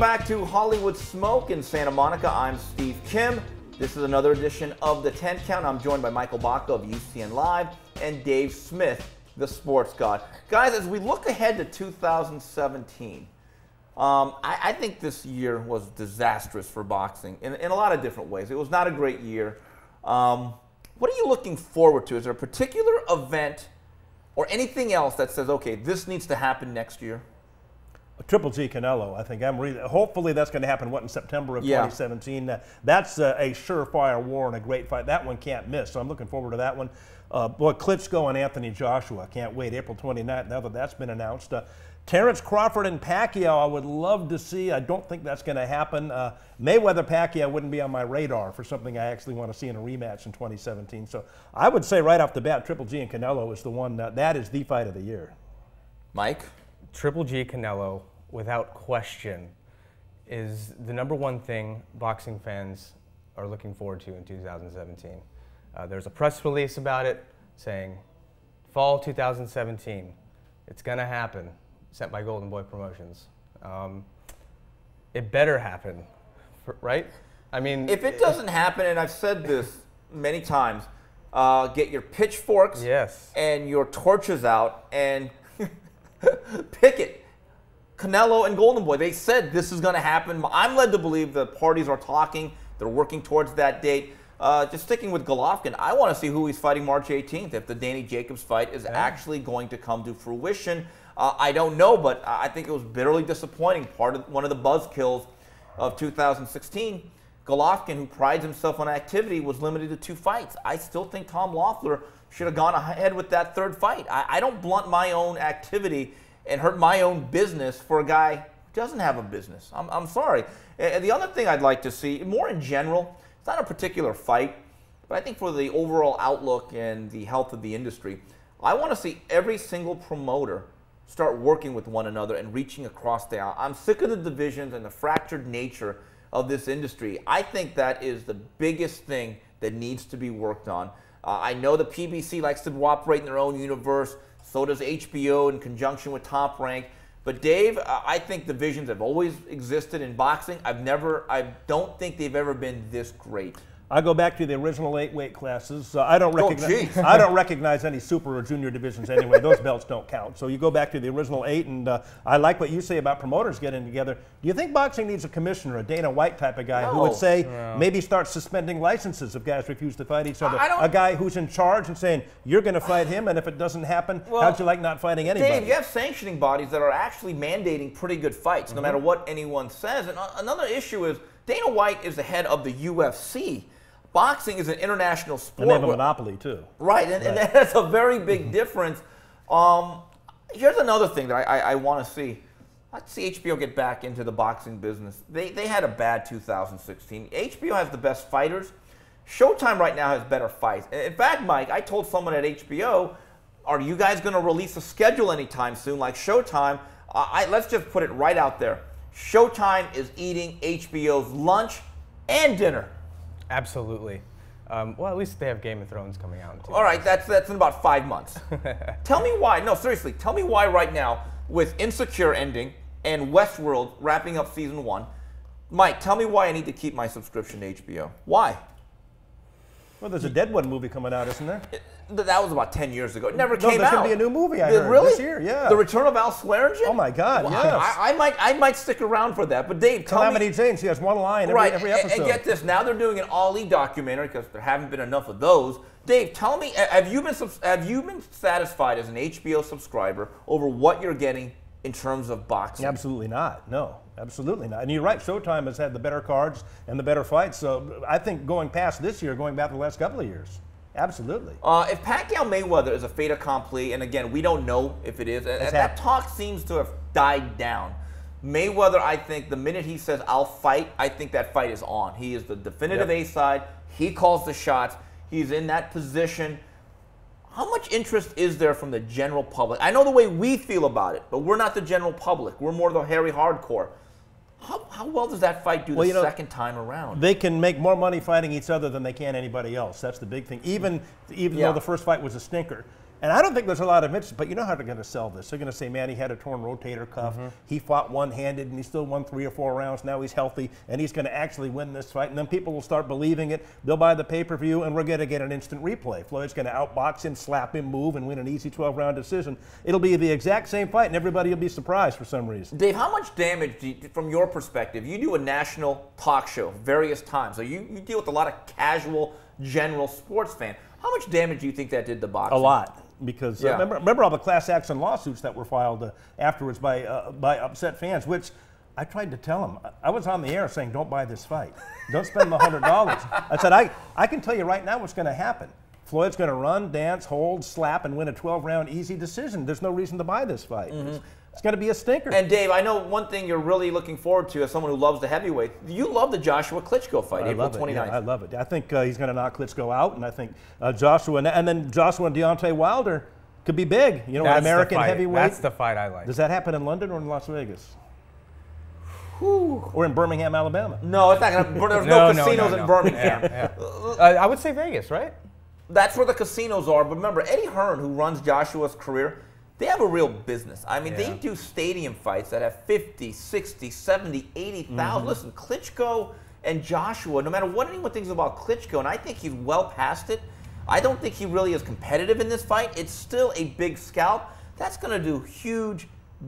back to Hollywood Smoke in Santa Monica. I'm Steve Kim. This is another edition of the 10 Count. I'm joined by Michael Baca of UCN Live and Dave Smith, the sports god. Guys, as we look ahead to 2017, I think this year was disastrous for boxing in a lot of different ways. It was not a great year. What are you looking forward to? Is there a particular event or anything else that says, okay, this needs to happen next year? Triple G Canelo, I think. Hopefully that's going to happen, in September of 2017. That's a surefire war and a great fight. That one can't miss, so I'm looking forward to that one. Klitschko and Anthony Joshua, can't wait. April 29th, now that that's been announced. Terrence Crawford and Pacquiao, I would love to see. I don't think that's going to happen. Mayweather-Pacquiao wouldn't be on my radar for something I actually want to see in a rematch in 2017. So I would say right off the bat, Triple G and Canelo is the one, that is the fight of the year. Mike? Triple G Canelo, without question, is the #1 thing boxing fans are looking forward to in 2017. There's a press release about it saying, fall 2017, it's going to happen, sent by Golden Boy Promotions. It better happen, right? I mean, if it doesn't happen, and I've said this many times, get your pitchforks and your torches out and pick it. Canelo and Golden Boy, they said this is going to happen. I'm led to believe the parties are talking. They're working towards that date. Just sticking with Golovkin, I want to see who he's fighting March 18th, if the Danny Jacobs fight is actually going to come to fruition. I don't know, but I think it was bitterly disappointing. One of the buzzkills of 2016, Golovkin, who prides himself on activity, was limited to 2 fights. I still think Tom Loeffler should have gone ahead with that 3rd fight. I don't blunt my own activity and hurt my own business for a guy who doesn't have a business. I'm sorry. And the other thing I'd like to see, more in general, it's not a particular fight, but I think for the overall outlook and the health of the industry, I want to see every single promoter start working with one another and reaching across the aisle. I'm sick of the divisions and the fractured nature of this industry. I think that is the biggest thing that needs to be worked on. I know the PBC likes to operate in their own universe. So does HBO in conjunction with Top Rank. But Dave, I think divisions have always existed in boxing. I don't think they've ever been this great. I go back to the original 8 weight classes. I don't recognize any super or junior divisions anyway. Those belts don't count. So you go back to the original 8, and I like what you say about promoters getting together. Do you think boxing needs a commissioner, a Dana White type of guy who would say maybe start suspending licenses if guys refuse to fight each other? A guy who's in charge and saying, you're going to fight him, and if it doesn't happen, how'd you like not fighting anybody? Dave, you have sanctioning bodies that are actually mandating pretty good fights, no matter what anyone says. And another issue is Dana White is the head of the UFC. Boxing is an international sport. And they have a monopoly, too. Right, and that's a very big difference. Here's another thing that I want to see. Let's see HBO get back into the boxing business. They had a bad 2016. HBO has the best fighters. Showtime right now has better fights. In fact, Mike, I told someone at HBO, are you guys going to release a schedule anytime soon like Showtime? Let's just put it right out there. Showtime is eating HBO's lunch and dinner. Absolutely. Well, at least they have Game of Thrones coming out. All right, that's in about 5 months. Tell me why. No, seriously, tell me why right now, with Insecure ending and Westworld wrapping up season 1, Mike, tell me why I need to keep my subscription to HBO. Why? Well, there's a Deadwood movie coming out, isn't there? That was about 10 years ago. It never came out. There's going to be a new movie, I heard, this year. Yeah. The Return of Al Swearingen? Oh, my God, yes. I might stick around for that. But, Dave, tell Calamity Jane, she has one line every episode. And get this, now they're doing an Ali documentary because there haven't been enough of those. Dave, tell me, have you been satisfied as an HBO subscriber over what you're getting in terms of boxing? Absolutely not, no. Absolutely not. And you're right, Showtime has had the better cards and the better fights. So I think going past this year, going back to the last couple of years, absolutely. If Pacquiao-Mayweather is a fait accompli, and again, we don't know if it is, that talk seems to have died down. Mayweather, I think, the minute he says, I'll fight, I think that fight is on. He is the definitive A-side. He calls the shots. He's in that position. How much interest is there from the general public? I know the way we feel about it, but we're not the general public. We're more the hairy hardcore. How well does that fight do the second time around? They can make more money fighting each other than they can anybody else. That's the big thing. Even though the first fight was a stinker. And I don't think there's a lot of interest, but you know how they're going to sell this. They're going to say, man, he had a torn rotator cuff. He fought one-handed, and he still won 3 or 4 rounds. Now he's healthy, and he's going to actually win this fight. And then people will start believing it. They'll buy the pay-per-view, and we're going to get an instant replay. Floyd's going to outbox him, slap him, move, and win an easy 12-round decision. It'll be the exact same fight, and everybody will be surprised for some reason. Dave, how much damage, from your perspective, you do a national talk show various times, so you deal with a lot of casual, general sports fan. How much damage do you think that did to boxing? A lot. Because remember all the class action lawsuits that were filed afterwards by upset fans, which I tried to tell them. I was on the air saying, don't buy this fight. Don't spend the $100. I said, I can tell you right now what's going to happen. Floyd's going to run, dance, hold, slap, and win a 12-round easy decision. There's no reason to buy this fight. It's going to be a stinker. And Dave, I know one thing you're really looking forward to as someone who loves the heavyweight. You love the Joshua Klitschko fight, April 29th. Yeah, I love it. I think he's going to knock Klitschko out, and I think Joshua and Deontay Wilder could be big. You know, an American heavyweight. That's the fight I like. Does that happen in London or in Las Vegas? Or in Birmingham, Alabama? No, it's not going to. There's no casinos in Birmingham. I would say Vegas, right? That's where the casinos are. But remember, Eddie Hearn, who runs Joshua's career, they have a real business. I mean, they do stadium fights that have 50, 60, 70, 80,000. Listen, Klitschko and Joshua, no matter what anyone thinks about Klitschko, and I think he's well past it, I don't think he really is competitive in this fight. It's still a big scalp. That's going to do huge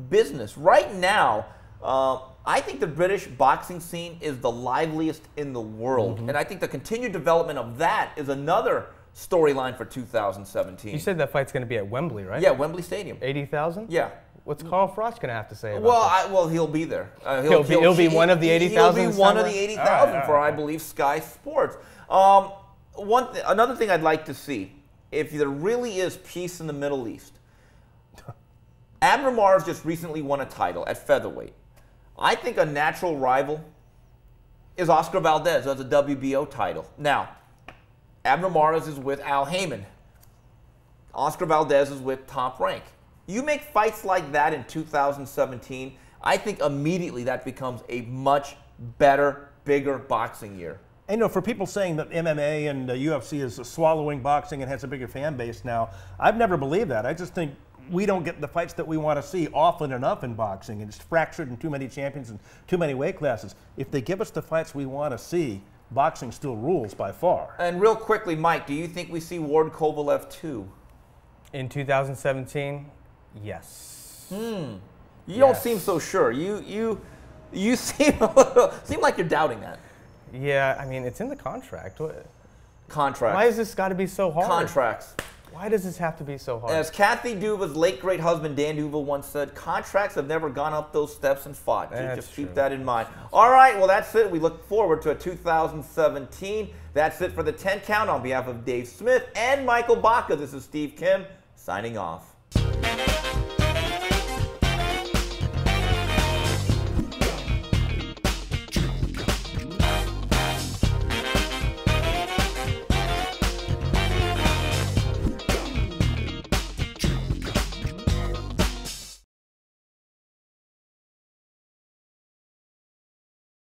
business. Right now, I think the British boxing scene is the liveliest in the world. And I think the continued development of that is another storyline for 2017. You said that fight's going to be at Wembley, right? Yeah, Wembley Stadium. 80,000? Yeah. What's Carl Frost going to have to say about this? Well, he'll be there. He'll be one of the 80,000? He'll be one of the 80,000 for, I believe, Sky Sports. Another thing I'd like to see, if there really is peace in the Middle East, Abner Mares just recently won a title at featherweight. I think a natural rival is Oscar Valdez, who has a WBO title. Now, Abner Mares is with Al Haymon. Oscar Valdez is with Top Rank. You make fights like that in 2017, I think immediately that becomes a much better, bigger boxing year. And, you know, for people saying that MMA and UFC is swallowing boxing and has a bigger fan base now, I've never believed that. I just think we don't get the fights that we want to see often enough in boxing, and it's fractured in too many champions and too many weight classes. If they give us the fights we want to see, boxing still rules by far. And real quickly, Mike, do you think we see Ward Kovalev 2? In 2017, yes. You don't seem so sure. You seem like you're doubting that. Yeah, I mean, it's in the contract. Contracts. Why has this got to be so hard? Contracts. Why does this have to be so hard? As Kathy Duva's late great husband Dan Duva once said, contracts have never gone up those steps and fought. Just keep that in mind. All right, well, that's it. We look forward to a 2017. That's it for the 10 Count. On behalf of Dave Smith and Michael Baca, this is Steve Kim signing off.